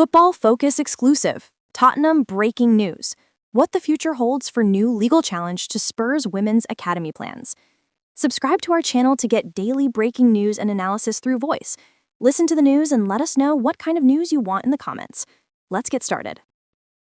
Football Focus exclusive. Tottenham breaking news. What the future holds for new legal challenge to Spurs Women's Academy plans. Subscribe to our channel to get daily breaking news and analysis through voice. Listen to the news and let us know what kind of news you want in the comments. Let's get started.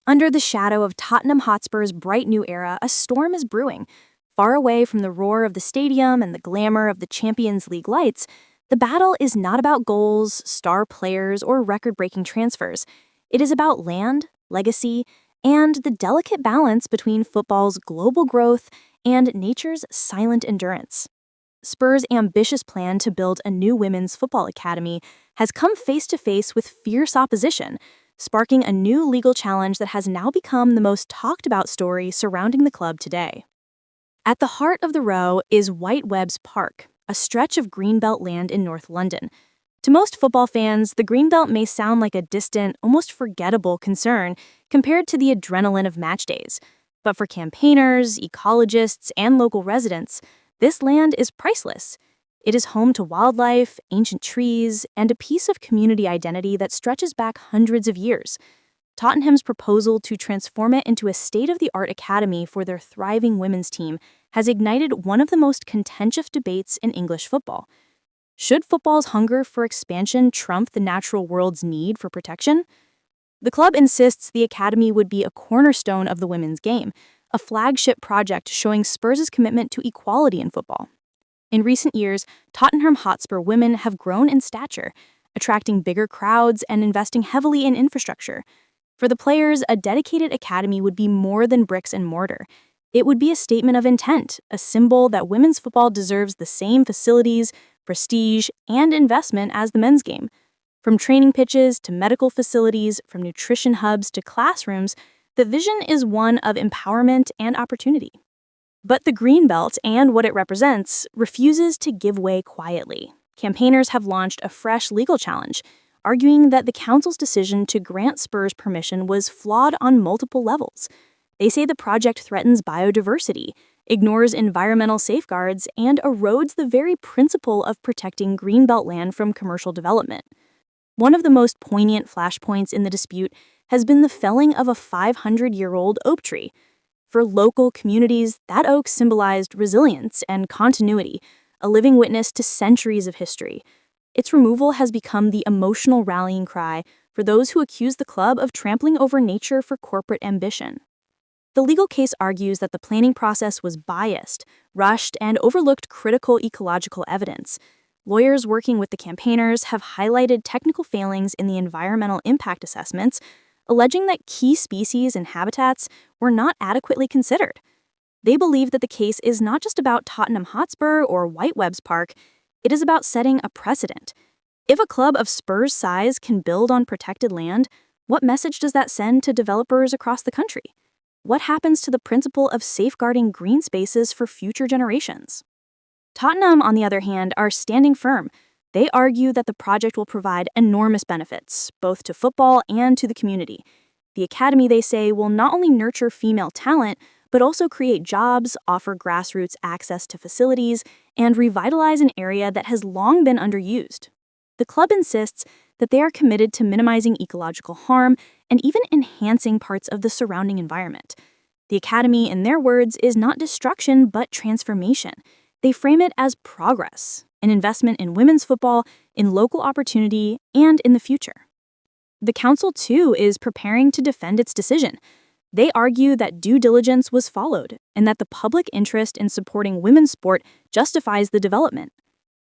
Under the shadow of Tottenham Hotspur's bright new era, a storm is brewing. Far away from the roar of the stadium and the glamour of the Champions League lights, the battle is not about goals, star players, or record-breaking transfers. It is about land, legacy, and the delicate balance between football's global growth and nature's silent endurance. Spurs' ambitious plan to build a new women's football academy has come face-to-face with fierce opposition, sparking a new legal challenge that has now become the most talked-about story surrounding the club today. At the heart of the row is Whitewebbs Park, a stretch of greenbelt land in North London. To most football fans, the greenbelt may sound like a distant, almost forgettable concern compared to the adrenaline of match days. But for campaigners, ecologists, and local residents, this land is priceless. It is home to wildlife, ancient trees, and a piece of community identity that stretches back hundreds of years. Tottenham's proposal to transform it into a state-of-the-art academy for their thriving women's team has ignited one of the most contentious debates in English football. Should football's hunger for expansion trump the natural world's need for protection? The club insists the academy would be a cornerstone of the women's game, a flagship project showing Spurs' commitment to equality in football. In recent years, Tottenham Hotspur Women have grown in stature, attracting bigger crowds and investing heavily in infrastructure. For the players, a dedicated academy would be more than bricks and mortar. It would be a statement of intent, a symbol that women's football deserves the same facilities, prestige, and investment as the men's game. From training pitches to medical facilities, from nutrition hubs to classrooms, the vision is one of empowerment and opportunity. But the Greenbelt and what it represents refuses to give way quietly. Campaigners have launched a fresh legal challenge, arguing that the council's decision to grant Spurs permission was flawed on multiple levels. They say the project threatens biodiversity, ignores environmental safeguards, and erodes the very principle of protecting greenbelt land from commercial development. One of the most poignant flashpoints in the dispute has been the felling of a 500-year-old oak tree. For local communities, that oak symbolized resilience and continuity, a living witness to centuries of history. Its removal has become the emotional rallying cry for those who accuse the club of trampling over nature for corporate ambition. The legal case argues that the planning process was biased, rushed, and overlooked critical ecological evidence. Lawyers working with the campaigners have highlighted technical failings in the environmental impact assessments, alleging that key species and habitats were not adequately considered. They believe that the case is not just about Tottenham Hotspur or Whitewebbs Park. It is about setting a precedent. If a club of Spurs' size can build on protected land, what message does that send to developers across the country? What happens to the principle of safeguarding green spaces for future generations? Tottenham, on the other hand, are standing firm. They argue that the project will provide enormous benefits, both to football and to the community. The academy, they say, will not only nurture female talent, but also create jobs, offer grassroots access to facilities, and revitalize an area that has long been underused. The club insists that they are committed to minimizing ecological harm and even enhancing parts of the surrounding environment. The academy, in their words, is not destruction but transformation. They frame it as progress, an investment in women's football, in local opportunity, and in the future. The council, too, is preparing to defend its decision. They argue that due diligence was followed and that the public interest in supporting women's sport justifies the development.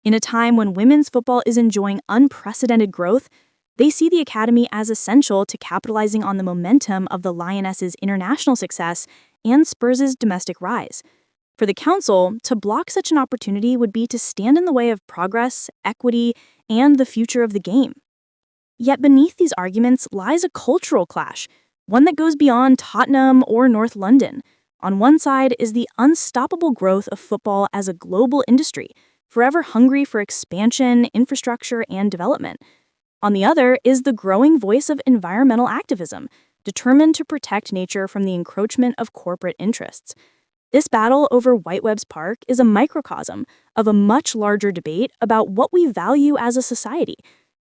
In a time when women's football is enjoying unprecedented growth, they see the academy as essential to capitalizing on the momentum of the Lionesses' international success and Spurs' domestic rise. For the council, to block such an opportunity would be to stand in the way of progress, equity, and the future of the game. Yet beneath these arguments lies a cultural clash, one that goes beyond Tottenham or North London. On one side is the unstoppable growth of football as a global industry, forever hungry for expansion, infrastructure, and development. On the other is the growing voice of environmental activism, determined to protect nature from the encroachment of corporate interests. This battle over Whitewebbs Park is a microcosm of a much larger debate about what we value as a society.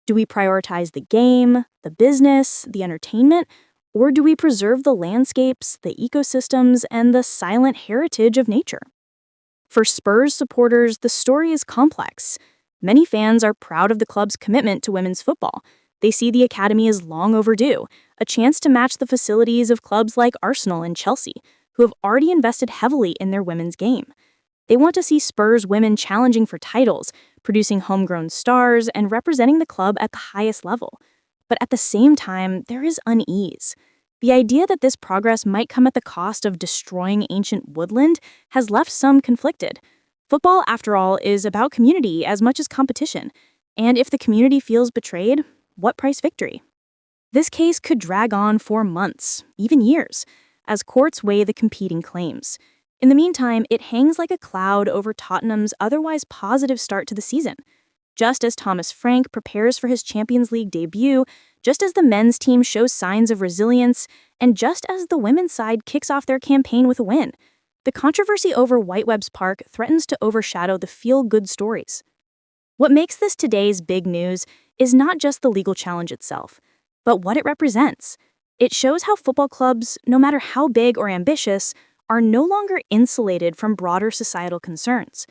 Do we prioritize the game, the business, the entertainment, or do we preserve the landscapes, the ecosystems, and the silent heritage of nature? For Spurs supporters, the story is complex. Many fans are proud of the club's commitment to women's football. They see the academy as long overdue, a chance to match the facilities of clubs like Arsenal and Chelsea, who have already invested heavily in their women's game. They want to see Spurs women challenging for titles, producing homegrown stars, and representing the club at the highest level. But at the same time, there is unease. The idea that this progress might come at the cost of destroying ancient woodland has left some conflicted. Football, after all, is about community as much as competition. And if the community feels betrayed, what price victory? This case could drag on for months, even years, as courts weigh the competing claims. In the meantime, it hangs like a cloud over Tottenham's otherwise positive start to the season. Just as Thomas Frank prepares for his Champions League debut, just as the men's team shows signs of resilience, and just as the women's side kicks off their campaign with a win, the controversy over Whitewebbs Park threatens to overshadow the feel-good stories. What makes this today's big news is not just the legal challenge itself, but what it represents. It shows how football clubs, no matter how big or ambitious, are no longer insulated from broader societal concerns.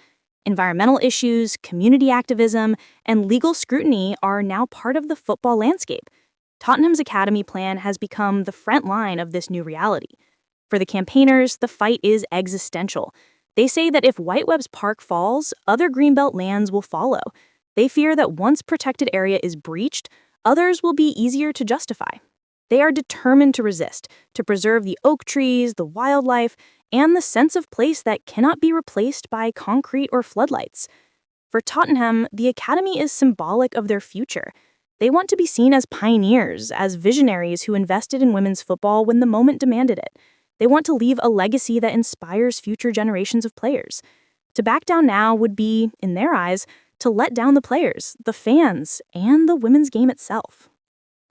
Environmental issues, community activism, and legal scrutiny are now part of the football landscape. Tottenham's academy plan has become the front line of this new reality. For the campaigners, the fight is existential. They say that if Whitewebbs Park falls, other Greenbelt lands will follow. They fear that once protected area is breached, others will be easier to justify. They are determined to resist, to preserve the oak trees, the wildlife, and the sense of place that cannot be replaced by concrete or floodlights. For Tottenham, the academy is symbolic of their future. They want to be seen as pioneers, as visionaries who invested in women's football when the moment demanded it. They want to leave a legacy that inspires future generations of players. To back down now would be, in their eyes, to let down the players, the fans, and the women's game itself.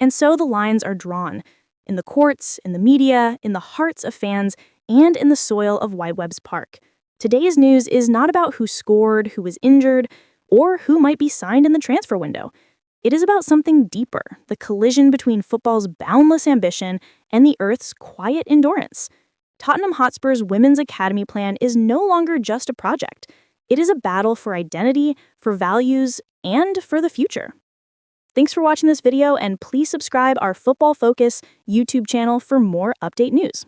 And so the lines are drawn, in the courts, in the media, in the hearts of fans, and in the soil of Whitewebbs Park. Today's news is not about who scored, who was injured, or who might be signed in the transfer window. It is about something deeper, the collision between football's boundless ambition and the Earth's quiet endurance. Tottenham Hotspur's Women's Academy plan is no longer just a project. It is a battle for identity, for values, and for the future. Thanks for watching this video, and please subscribe our Football Focus YouTube channel for more update news.